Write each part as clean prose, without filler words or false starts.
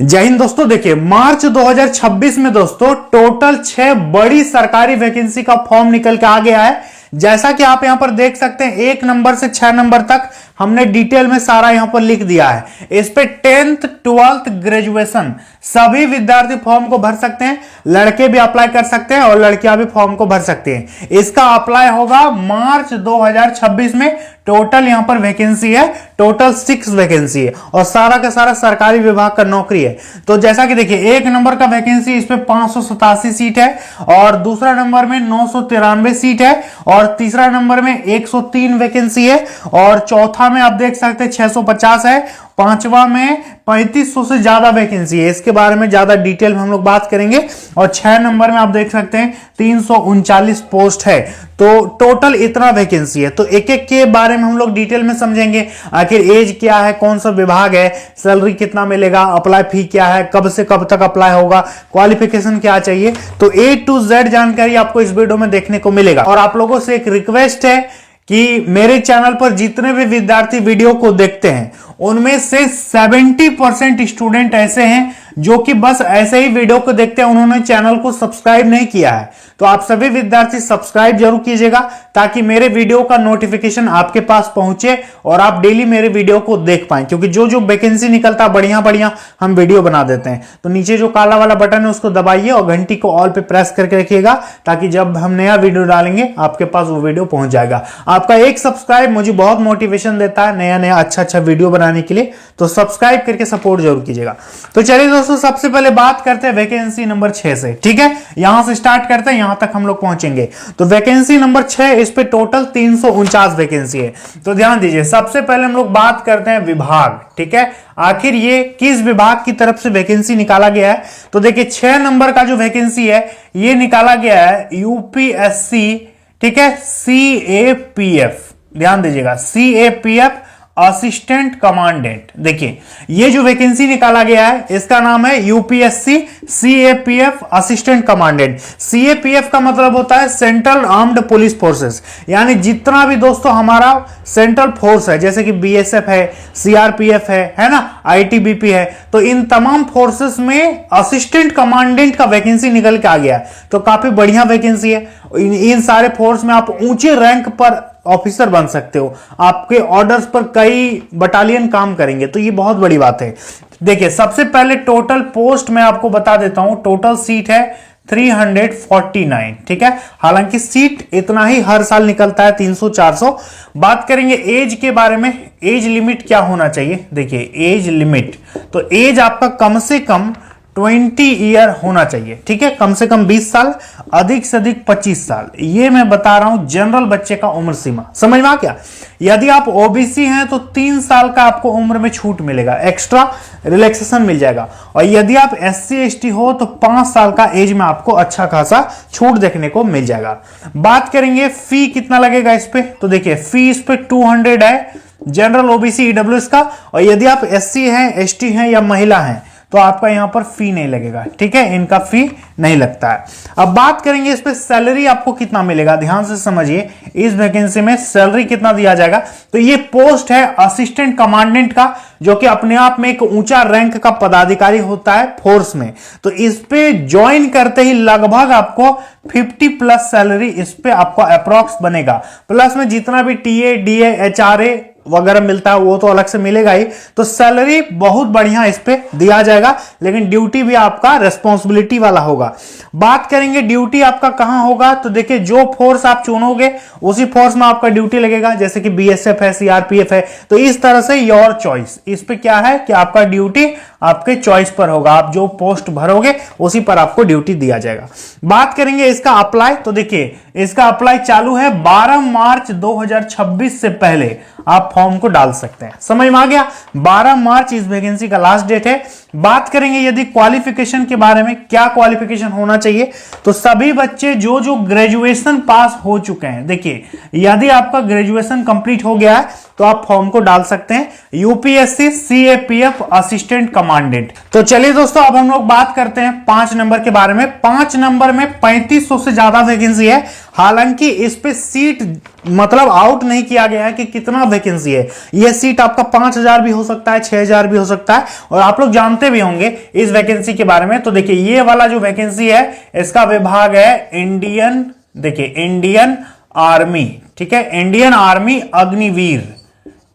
जय हिंद दोस्तों। देखिए मार्च 2026 में दोस्तों टोटल 6 बड़ी सरकारी वैकेंसी का फॉर्म निकल के आ गया है। जैसा कि आप यहां पर देख सकते हैं 1 नंबर से 6 नंबर तक हमने डिटेल में सारा यहां पर लिख दिया है। इस पे 10th 12th ग्रेजुएशन सभी विद्यार्थी फॉर्म को भर सकते हैं। लड़के भी अप्लाई कर सकते हैं और लड़कियां भी फॉर्म को भर सकती हैं। इसका अप्लाई होगा मार्च 2026 में। टोटल यहां पर वैकेंसी है, टोटल 6 वैकेंसी है और सारा का सारा सरकारी विभाग का नौकरी है। तो जैसा कि देखिए 1 नंबर का वैकेंसी इस पे 587 सीट है और दूसरा नंबर में 993 सीट है और तीसरा नंबर में 103 वैकेंसी है और चौथा में आप देख सकते हैं 650 है, पांचवा में 3500 से ज्यादा वैकेंसी है। इसके बारे में ज्यादा डिटेल में हम लोग बात करेंगे। और 6 नंबर में आप देख सकते हैं 339 पोस्ट है। तो टोटल इतना वैकेंसी है। तो एक एक के बारे में हम लोग डिटेल में समझेंगे। आखिर एज क्या है, कौन सा विभाग है, सैलरी कितना मिलेगा, अप्लाई फी क्या है, कब से कब तक अप्लाई होगा, क्वालिफिकेशन क्या चाहिए। तो A to Z जानकारी आपको इस वीडियो में देखने को मिलेगा। और आप लोगों से एक रिक्वेस्ट है कि मेरे चैनल पर जितने भी विद्यार्थी वीडियो को देखते हैं उनमें से 70% स्टूडेंट ऐसे हैं जो कि बस ऐसे ही वीडियो को देखते हैं, उन्होंने चैनल को सब्सक्राइब नहीं किया है। तो आप सभी विद्यार्थी सब्सक्राइब जरूर कीजिएगा ताकि मेरे वीडियो का नोटिफिकेशन आपके पास पहुंचे और आप डेली मेरे वीडियो को देख पाएं। क्योंकि जो जो वैकेंसी निकलता बढ़िया बढ़िया हम वीडियो बना देते हैं। तो नीचे जो काला वाला बटन है उसको दबाइए और घंटी को ऑल पे प्रेस करके रखिएगा ताकि जब हम नया वीडियो डालेंगे आपके पास वो वीडियो पहुंच जाएगा। आपका एक सब्सक्राइब मुझे बहुत मोटिवेशन देता है नया नया अच्छा वीडियो बनाने के लिए। तो सब्सक्राइब करके सपोर्ट जरूर कीजिएगा। तो चलिए दोस्तों सबसे पहले बात करते हैं वैकेंसी नंबर 6 से। ठीक है, यहां से स्टार्ट करते हैं, यहां तक हम लोग पहुंचेंगे। तो वैकेंसी नंबर 6, इस पे टोटल 349 वैकेंसी है। तो ध्यान दीजिए, सबसे पहले हम लोग बात करते हैं विभाग। ठीक है, आखिर ये किस विभाग की तरफ से वैकेंसी निकाला गया है। तो देखिए 6 नंबर का जो वैकेंसी है ये निकाला गया है यूपीएससी। ठीक है, CAPF, ध्यान दीजिएगा CAPF असिस्टेंट कमांडेंट। देखिए ये जो वैकेंसी निकाला गया है इसका नाम है UPSC CAPF assistant commandant. CAPF का मतलब होता है सेंट्रल आर्म्ड पुलिस फोर्सेस। यानी जितना भी दोस्तों हमारा सेंट्रल फोर्स है जैसे कि BSF है, CRPF है ना, ITBP है, तो इन तमाम फोर्सेस में असिस्टेंट कमांडेंट का वैकेंसी निकल के आ गया। तो काफी बढ़िया वैकेंसी है। इन सारे फोर्स में आप ऊंचे रैंक पर ऑफिसर बन सकते हो। आपके ऑर्डर्स पर कई बटालियन काम करेंगे। तो ये बहुत बड़ी बात है। देखिए सबसे पहले टोटल पोस्ट मैं आपको बता देता हूं। टोटल सीट है 349। ठीक है, हालांकि सीट इतना ही हर साल निकलता है 300-400। बात करेंगे एज के बारे में। एज लिमिट क्या होना चाहिए। देखिए एज लिमिट, तो एज आपका कम से कम 20 ईयर होना चाहिए। ठीक है, कम से कम 20 साल, अधिक से अधिक 25 साल। ये मैं बता रहा हूं जनरल बच्चे का उम्र सीमा। समझ में आ गया। यदि आप ओबीसी हैं तो 3 साल का आपको उम्र में छूट मिलेगा, एक्स्ट्रा रिलैक्सेशन मिल जाएगा। और यदि आप SC ST हो तो 5 साल का एज में आपको अच्छा खासा छूट देखने को मिल जाएगा। बात करेंगे फी कितना लगेगा इस पे। तो देखिए फी इस पे 200 है जनरल OBC EWS का। और यदि आप SC हैं, ST हैं या महिला हैं तो आपका यहां पर फी नहीं लगेगा। ठीक है, इनका फी नहीं लगता है। अब बात करेंगे इस पे सैलरी आपको कितना मिलेगा। ध्यान से समझिए, इस वैकेंसी में सैलरी कितना दिया जाएगा। तो ये पोस्ट है असिस्टेंट कमांडेंट का, जो कि अपने आप में एक ऊंचा रैंक का पदाधिकारी होता है फोर्स में। तो इस पे ज्वाइन करते ही लगभग आपको 50+ सैलरी इस पे आपको अप्रॉक्स बनेगा। प्लस में जितना भी TA DA HRA वगैरह मिलता है वो तो अलग से मिलेगा ही। तो सैलरी बहुत बढ़िया इस पे दिया जाएगा, लेकिन ड्यूटी भी आपका रेस्पॉन्सिबिलिटी वाला होगा। बात करेंगे ड्यूटी आपका कहां होगा। तो देखिए जो फोर्स आप चुनोगे उसी फोर्स में आपका ड्यूटी लगेगा। जैसे कि BSF है, CRPF है। तो इस तरह से योर चॉइस। इस पे क्या है कि आपका ड्यूटी आपके चॉइस पर होगा। आप जो पोस्ट भरोगे उसी पर आपको ड्यूटी दिया जाएगा। बात करेंगे इसका अप्लाई। तो देखिए इसका अप्लाई चालू है 12 मार्च 2026 से पहले आप फॉर्म को डाल सकते हैं। समझ में आ गया। 12 मार्च इस वैकेंसी का लास्ट डेट है। बात करेंगे यदि क्वालिफिकेशन के बारे में, क्या क्वालिफिकेशन होना चाहिए। तो सभी बच्चे जो ग्रेजुएशन पास हो चुके हैं, देखिए यदि आपका ग्रेजुएशन कंप्लीट हो गया है तो आप फॉर्म को डाल सकते हैं। UPSC CAPF assistant commandant. तो चलिए दोस्तों, अब हम लोग बात करते हैं 5 नंबर के बारे में। 5 नंबर में 3500 से ज्यादा वैकेंसी है। हालांकि इस पे सीट मतलब आउट नहीं किया गया है कि कितना वैकेंसी है। यह सीट आपका 5000 भी हो सकता है, 6000 भी हो सकता है, और आप लोग जानते भी होंगे इस वैकेंसी के बारे में। तो देखिए, ये वाला जो वैकेंसी है इसका विभाग है इंडियन, देखिए इंडियन आर्मी, ठीक है, इंडियन आर्मी अग्निवीर।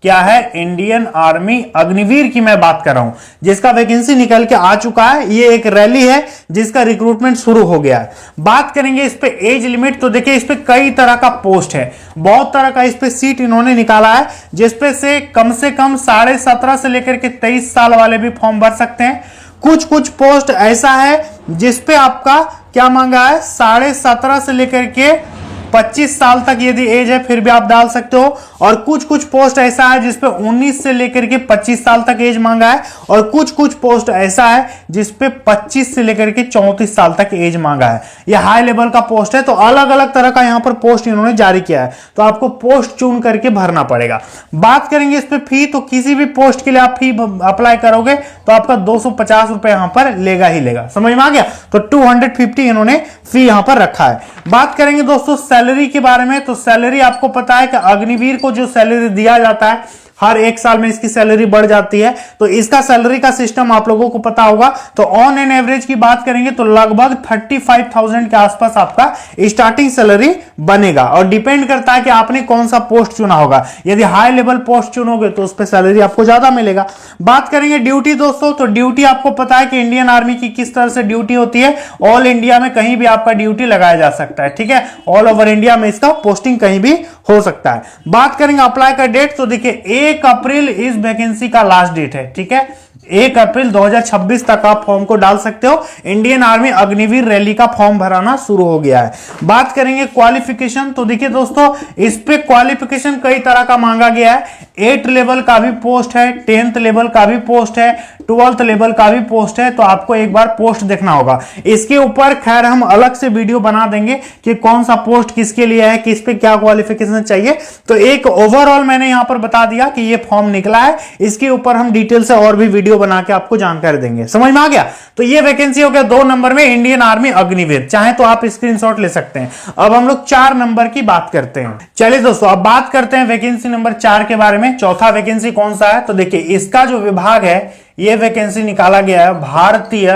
क्या है? इंडियन आर्मी अग्निवीर की मैं बात कर रहा हूं, जिसका वैकेंसी निकल के आ चुका है। ये एक रैली है जिसका रिक्रूटमेंट शुरू हो गया है। बात करेंगे इस पे एज लिमिट, तो देखिए इस पे कई तरह का पोस्ट है, बहुत तरह का इस पे सीट इन्होंने निकाला है, जिसपे से कम 17.5 से लेकर के 23 साल वाले भी फॉर्म भर सकते हैं। कुछ पोस्ट ऐसा है जिसपे आपका क्या मांगा है, 17.5 से लेकर के 25 साल तक यदि एज है फिर भी आप डाल सकते हो। और कुछ पोस्ट ऐसा है जिसपे 19 से लेकर के 25 साल तक एज मांगा है, और कुछ पोस्ट ऐसा है जिसपे 25 से लेकर के 34 साल तक एज मांगा है। यह हाई लेवल का पोस्ट है। तो अलग अलग तरह का यहां पर पोस्ट इन्होंने जारी किया है, तो आपको पोस्ट चुन करके भरना पड़ेगा। बात करेंगे इस पे फी, तो किसी भी पोस्ट के लिए आप फी अप्लाई करोगे तो आपका 250 रुपए यहां पर लेगा ही लेगा। समझ में आ गया? तो 250 इन्होंने फी यहां पर रखा है। बात करेंगे दोस्तों सैलरी के बारे में, तो सैलरी आपको पता है कि अग्निवीर को जो सैलरी दिया जाता है हर 1 साल में इसकी सैलरी बढ़ जाती है। तो इसका सैलरी का सिस्टम आप लोगों को पता होगा। तो ऑन एन एवरेज की बात करेंगे तो लगभग 35,000 के आसपास आपका स्टार्टिंग सैलरी बनेगा, और डिपेंड करता है कि आपने कौन सा पोस्ट चुना होगा। यदि हाई लेवल पोस्ट चुनोगे तो उस पर सैलरी आपको ज्यादा मिलेगा। बात करेंगे ड्यूटी दोस्तों, तो ड्यूटी आपको पता है कि इंडियन आर्मी की किस तरह से ड्यूटी होती है। ऑल इंडिया में कहीं भी आपका ड्यूटी लगाया जा सकता है, ठीक है, ऑल ओवर इंडिया में इसका पोस्टिंग कहीं भी हो सकता है। बात करेंगे अप्लाई का डेट, तो देखिए 1 अप्रैल इस वैकेंसी का लास्ट डेट है, ठीक है। 1 अप्रैल 2026 तक आप फॉर्म को डाल सकते हो। इंडियन आर्मी अग्निवीर रैली का फॉर्म भराना शुरू हो गया है। बात करेंगे क्वालिफिकेशन, तो देखिए दोस्तों इस पे क्वालिफिकेशन कई तरह का मांगा गया है। 8 लेवल का भी पोस्ट है, 10th लेवल का भी पोस्ट है, 12th लेवल का भी पोस्ट है। तो आपको एक बार पोस्ट देखना होगा। इसके ऊपर खैर हम अलग से वीडियो बना देंगे कि कौन सा पोस्ट किसके लिए है, किस पे क्या क्वालिफिकेशन चाहिए। तो एक ओवरऑल मैंने यहां पर बता दिया कि ये फॉर्म निकला है। इसके ऊपर हम डिटेल से और भी वीडियो बना के आपको जानकारी देंगे। समझ में आ गया? तो ये वैकेंसी हो गया 2 नंबर में इंडियन आर्मी अग्निवीर। चाहे तो आप स्क्रीनशॉट ले सकते हैं। अब हम लोग 4 नंबर की बात करते हैं। चलिए दोस्तों, अब बात करते हैं वैकेंसी नंबर 4 के बारे में। चौथा वैकेंसी कौन सा है? तो देखिए इसका जो विभाग है, ये वैकेंसी निकाला गया है भारतीय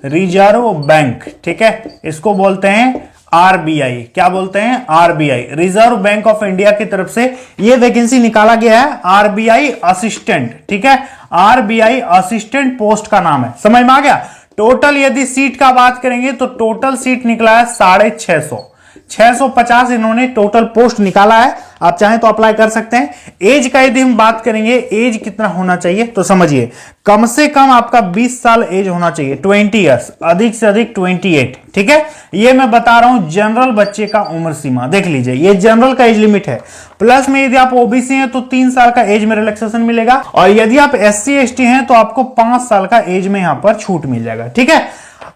रिजर्व बैंक, ठीक है, इसको बोलते हैं आरबीआई। क्या बोलते हैं? RBI, reserve bank of India की तरफ से यह वैकेंसी निकाला गया है। आरबीआई असिस्टेंट, ठीक है, आरबीआई असिस्टेंट पोस्ट का नाम है। समझ में आ गया? टोटल यदि सीट का बात करेंगे तो टोटल सीट निकला है 650, 650 इन्होंने टोटल पोस्ट निकाला है। आप चाहें तो अप्लाई कर सकते हैं। एज का यदि हम बात करेंगे, एज कितना होना चाहिए, तो समझिए कम से कम आपका 20 साल एज होना चाहिए, 20 ईयर्स, अधिक से अधिक 28, ठीक है। ये मैं बता रहा हूं जनरल बच्चे का उम्र सीमा, देख लीजिए ये जनरल का एज लिमिट है। प्लस में यदि आप ओबीसी हैं तो 3 साल का एज में रिलैक्सेशन मिलेगा, और यदि आप SC ST हैं तो आपको 5 साल का एज में यहां पर छूट मिल जाएगा, ठीक है।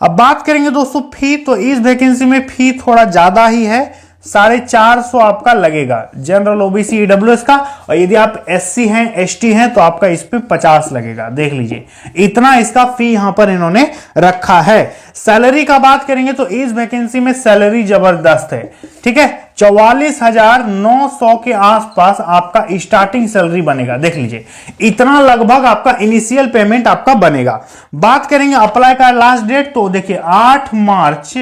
अब बात करेंगे दोस्तों फी, तो इस वैकेंसी में फी थोड़ा ज्यादा ही है, 450 आपका लगेगा जनरल ओबीसी ईडब्ल्यूएस का, और यदि आप SC हैं ST हैं तो आपका इस पे 50 लगेगा। देख लीजिए इतना इसका फी यहां पर इन्होंने रखा है। सैलरी का बात करेंगे तो इस वैकेंसी में सैलरी जबरदस्त है, ठीक है, 44,900 के आसपास आपका स्टार्टिंग सैलरी बनेगा। देख लीजिए इतना लगभग आपका इनिशियल पेमेंट आपका बनेगा। बात करेंगे अप्लाई का लास्ट डेट, तो देखिए 8 मार्च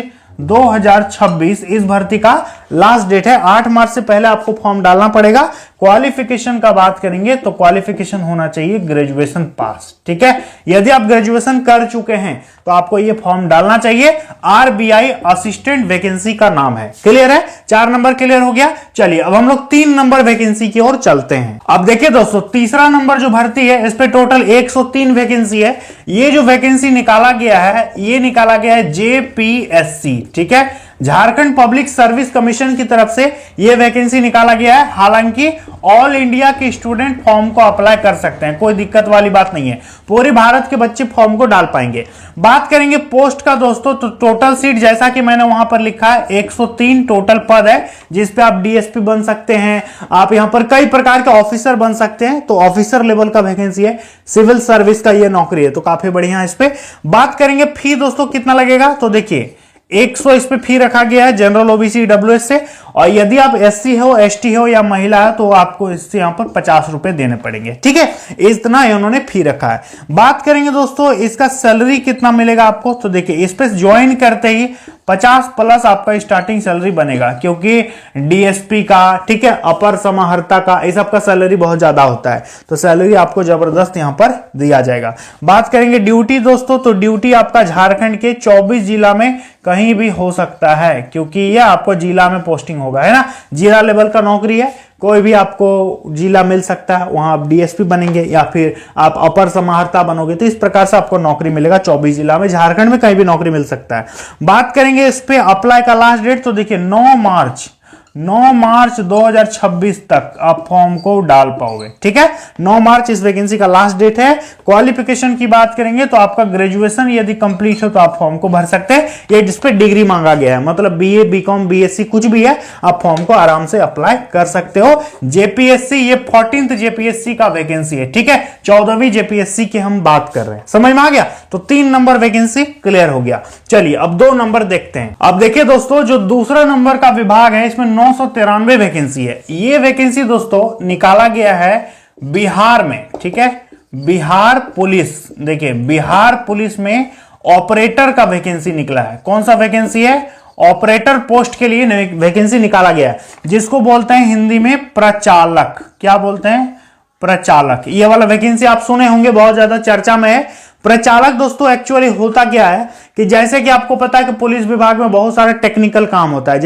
2026 इस भर्ती का लास्ट डेट है। 8 मार्च से पहले आपको फॉर्म डालना पड़ेगा। क्वालिफिकेशन का बात करेंगे तो क्वालिफिकेशन होना चाहिए ग्रेजुएशन पास, ठीक है। यदि आप ग्रेजुएशन कर चुके हैं तो आपको ये फॉर्म डालना चाहिए। आरबीआई असिस्टेंट वैकेंसी का नाम है। क्लियर है? 4 नंबर क्लियर हो गया। चलिए अब हम लोग 3 नंबर वैकेंसी की ओर चलते हैं। अब देखिए दोस्तों, तीसरा नंबर जो भर्ती है इस पे टोटल 103 वैकेंसी है। ये जो वैकेंसी निकाला गया है ये निकाला गया है जेपीएससी, ठीक है, झारखंड पब्लिक सर्विस कमीशन की तरफ से यह वैकेंसी निकाला गया है। हालांकि ऑल इंडिया के स्टूडेंट फॉर्म को अप्लाई कर सकते हैं, कोई दिक्कत वाली बात नहीं है, पूरे भारत के बच्चे फॉर्म को डाल पाएंगे। बात करेंगे पोस्ट का दोस्तों, तो टोटल सीट जैसा कि मैंने वहां पर लिखा है 103 टोटल पद है, जिसपे आप डीएसपी बन सकते हैं, आप यहां पर कई प्रकार के ऑफिसर बन सकते हैं, तो ऑफिसर लेवल का वैकेंसी है, सिविल सर्विस का ये नौकरी है, तो काफी बढ़िया है। इस पे बात करेंगे फी दोस्तों कितना लगेगा, तो देखिए 100 इस पे फी रखा गया है जनरल ओबीसी डब्ल्यूएस से, और यदि आप एससी हो, एसटी हो या महिला है तो आपको इससे यहां पर 50 रुपए देने पड़ेंगे, ठीक है, इतना इन्होंने फी रखा है। बात करेंगे दोस्तों इसका सैलरी कितना मिलेगा आपको, तो देखिए इस पे ज्वाइन करते ही 50 प्लस आपका स्टार्टिंग सैलरी बनेगा, क्योंकि डीएसपी का, ठीक है, अपर समाहर्ता का, इस सबका सैलरी बहुत ज्यादा होता है, तो सैलरी आपको जबरदस्त यहां पर दिया जाएगा। बात करेंगे ड्यूटी दोस्तों, तो ड्यूटी आपका झारखंड के 24 जिला में कहीं भी हो सकता है, क्योंकि यह आपको जिला में पोस्टिंग होगा, है ना, जिला लेवल का नौकरी है, कोई भी आपको जिला मिल सकता है, वहां आप डीएसपी बनेंगे या फिर आप अपर समाहर्ता बनोगे, तो इस प्रकार से आपको नौकरी मिलेगा 24 जिला में, झारखंड में कहीं भी नौकरी मिल सकता है। बात करेंगे इस पे अप्लाई का लास्ट डेट, तो देखिए 9 मार्च 2026 तक आप फॉर्म को डाल पाओगे, ठीक है, 9 मार्च इस वैकेंसी का लास्ट डेट है। क्वालिफिकेशन की बात करेंगे तो आपका ग्रेजुएशन यदि कंप्लीट हो तो आप फॉर्म को भर सकते हैं, ये जिस पे डिग्री मांगा गया है, मतलब बीए, बीकॉम, बीएससी कुछ भी है, आप फॉर्म को आराम से अप्लाई कर सकते हो। जेपीएससी, ये 14th जेपीएससी का वैकेंसी है, ठीक है, 14वीं जेपीएससी की हम बात कर रहे हैं, समझ में आ गया, तो 3 नंबर वैकेंसी क्लियर हो गया। चलिए अब 2 नंबर देखते हैं। अब देखिए दोस्तों जो दूसरा नंबर का विभाग है, इसमें 993 वैकेंसी है। ये वैकेंसी दोस्तों निकाला गया है बिहार में, ठीक है, बिहार पुलिस, देखिए बिहार पुलिस में ऑपरेटर का वैकेंसी निकला है। कौन सा वैकेंसी है, ऑपरेटर पोस्ट के लिए वैकेंसी निकाला गया है, जिसको बोलते हैं हिंदी में प्रचालक। क्या बोलते हैं, प्रचालक। ये वाला वैकेंसी आप सुने होंगे, बहुत ज्यादा चर्चा में है। प्रचालक दोस्तों एक्चुअली होता क्या है कि जैसे कि आपको पता है कि पुलिस विभाग में बहुत सारा टेक्निकल काम होता है,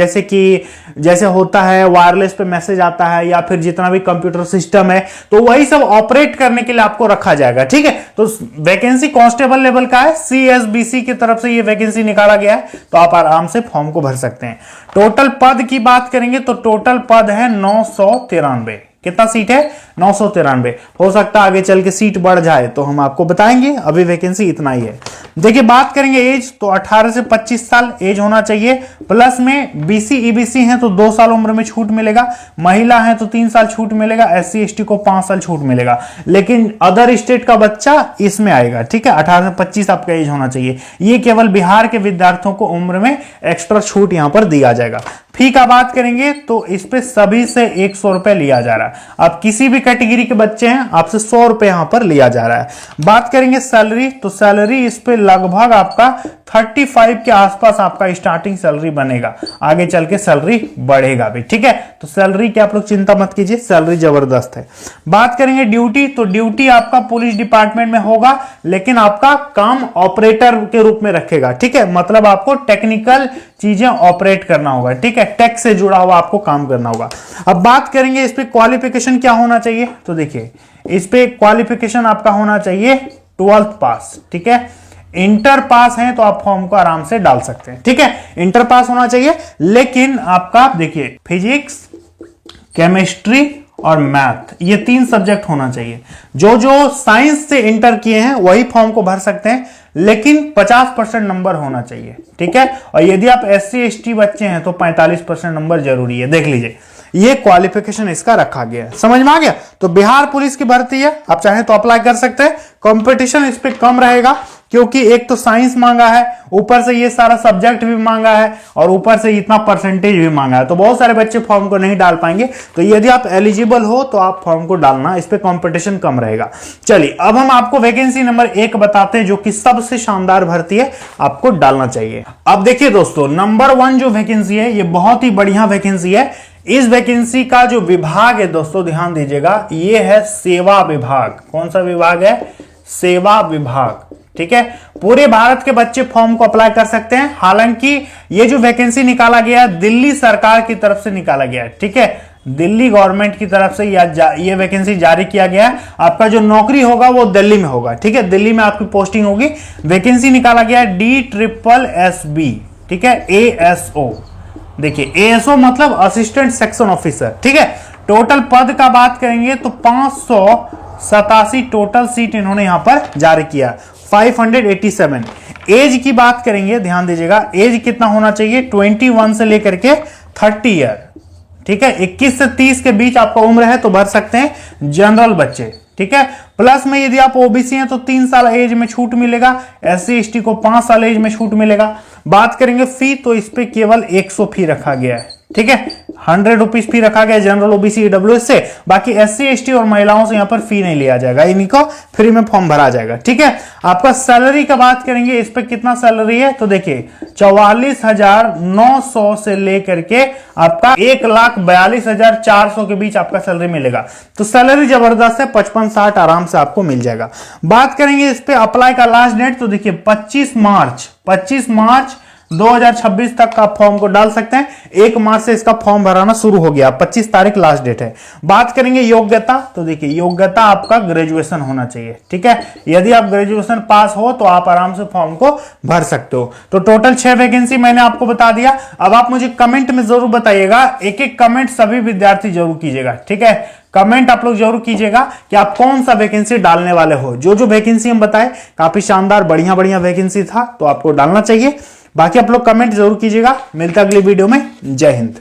जैसे होता है वायरलेस पे मैसेज आता है या फिर जितना भी कंप्यूटर सिस्टम है, तो वही सब ऑपरेट करने के लिए आपको रखा जाएगा, ठीक है। तो वैकेंसी कांस्टेबल लेवल का है, सीएसबीसी की तरफ से ये वैकेंसी निकाला गया है, तो आप आराम से फॉर्म को भर सकते हैं। टोटल पद की बात करेंगे तो टोटल पद है 993। कितना सीट है, 993। हो सकता है आगे चल के सीट बढ़ जाए तो हम आपको बताएंगे, अभी वैकेंसी इतना ही है। देखिए बात करेंगे एज, तो 18 से 25 साल एज होना चाहिए, प्लस में बीसी ईबीसी हैं तो 2 साल उम्र में छूट मिलेगा, महिला है तो 3 साल छूट मिलेगा, एससी एसटी को 5 साल छूट मिलेगा, लेकिन अदर स्टेट का बच्चा इसमें आएगा, ठीक है। 18 से 25 आपका एज होना चाहिए। ये केवल बिहार के विद्यार्थियों को उम्र में एक्स्ट्रा छूट यहां पर दिया जाएगा। फी का बात करेंगे तो इस पे सभी से 100 रुपए लिया जा रहा है। आप किसी भी कैटेगरी के बच्चे हैं, आपसे 100 रुपए यहां पर लिया जा रहा है। बात करेंगे सैलरी, तो सैलरी इस पे लगभग आपका 35 के आसपास आपका स्टार्टिंग सैलरी बनेगा, आगे चल के सैलरी बढ़ेगा भी, ठीक है। तो सैलरी की आप लोग चिंता मत कीजिए, सैलरी जबरदस्त है। बात करेंगे ड्यूटी, तो ड्यूटी आपका पुलिस डिपार्टमेंट में होगा, लेकिन आपका काम ऑपरेटर के रूप में रखेगा, ठीक है, मतलब आपको टेक्निकल चीजें ऑपरेट करना होगा, ठीक है, टेक से जुड़ा हुआ आपको काम करना होगा। अब बात करेंगे इस पे क्वालिफिकेशन क्या होना चाहिए, तो देखिए इस पे क्वालिफिकेशन आपका होना चाहिए 12th पास, ठीक है। इंटर पास है तो आप फॉर्म को आराम से डाल सकते हैं, ठीक है, इंटर पास होना चाहिए। लेकिन आपका देखिए फिजिक्स, केमिस्ट्री और मैथ, ये 3 सब्जेक्ट होना चाहिए। जो साइंस से इंटर किए हैं वही फॉर्म को भर सकते हैं, लेकिन 50% नंबर होना चाहिए, ठीक है। और यदि आप एससी एसटी बच्चे हैं तो 45% नंबर जरूरी है। देख लीजिए ये क्वालिफिकेशन इसका रखा गया है, समझ में आ गया। तो बिहार पुलिस की भर्ती है, आप चाहें तो अप्लाई कर सकते हैं। कंपटीशन इस पे कम रहेगा, क्योंकि एक तो साइंस मांगा है, ऊपर से ये सारा सब्जेक्ट भी मांगा है, और ऊपर से इतना परसेंटेज भी मांगा है, तो बहुत सारे बच्चे फॉर्म को नहीं डाल पाएंगे। तो यदि आप एलिजिबल हो तो आप फॉर्म को डालना, इस पे कंपटीशन कम रहेगा। चलिए अब हम आपको वैकेंसी नंबर 1 बताते हैं, जो कि सबसे शानदार भर्ती है, आपको डालना चाहिए। अब देखिए दोस्तों नंबर 1 जो वैकेंसी है, ये बहुत ही बढ़िया वैकेंसी है। इस वैकेंसी का जो विभाग है दोस्तों ध्यान दीजिएगा, ये है सेवा विभाग। कौन सा विभाग है, सेवा विभाग, ठीक है। पूरे भारत के बच्चे फॉर्म को अप्लाई कर सकते हैं। हालांकि ये जो वैकेंसी निकाला गया है दिल्ली सरकार की तरफ से निकाला गया है, ठीक है, दिल्ली गवर्नमेंट की तरफ से ये वैकेंसी जारी किया गया है। आपका जो नौकरी होगा वो दिल्ली में होगा, ठीक है, दिल्ली में आपकी पोस्टिंग होगी। वैकेंसी निकाला गया है DSSB, ठीक है, ASO। देखिए ASO मतलब असिस्टेंट सेक्शन ऑफिसर, ठीक है। टोटल पद का बात करेंगे तो 587 टोटल सीट इन्होंने यहां पर जारी किया, 587। एज की बात करेंगे, ध्यान दीजिएगा, एज कितना होना चाहिए, 21 से लेकर के 30 ईयर, ठीक है। 21 से 30 के बीच आपका उम्र है तो भर सकते हैं जनरल बच्चे, ठीक है। प्लस में यदि आप ओबीसी हैं तो 3 साल एज में छूट मिलेगा, SC ST को 5 साल एज में छूट मिलेगा। बात करेंगे फी तो इस पे केवल 100 फी रखा गया है, ठीक है, 100 रुपीज फी रखा गया जनरल ओबीसी ईडब्ल्यूएस से। बाकी SC ST और महिलाओं से यहां पर फी नहीं लिया जाएगा, इन्हीं को फ्री में फॉर्म भरा जाएगा, ठीक है। आपका सैलरी का बात करेंगे, इस पे कितना सैलरी है तो देखिए 44,900 से लेकर के आपका 1,42,400 के बीच आपका सैलरी मिलेगा। तो सैलरी जबरदस्त है, 55-60 आराम से आपको मिल जाएगा। बात करेंगे इस पे अप्लाई का लास्ट डेट तो देखिए 25 मार्च 2026 तक का फॉर्म को डाल सकते हैं। 1 मार्च से इसका फॉर्म भराना शुरू हो गया, 25 तारीख लास्ट डेट है। बात करेंगे योग्यता तो देखिए योग्यता आपका ग्रेजुएशन होना चाहिए, ठीक है। यदि आप ग्रेजुएशन पास हो तो आप आराम से फॉर्म को भर सकते हो। तो टोटल 6 वैकेंसी मैंने आपको बता दिया। अब आप मुझे कमेंट में जरूर बताइएगा, एक कमेंट सभी विद्यार्थी जरूर कीजिएगा, ठीक है। कमेंट आप लोग जरूर कीजिएगा कि आप कौन सा वैकेंसी डालने वाले हो। जो वैकेंसी हम बताए काफी शानदार बढ़िया वैकेंसी था तो आपको डालना चाहिए। बाकी आप लोग कमेंट जरूर कीजिएगा। मिलता अगली वीडियो में। जय हिंद।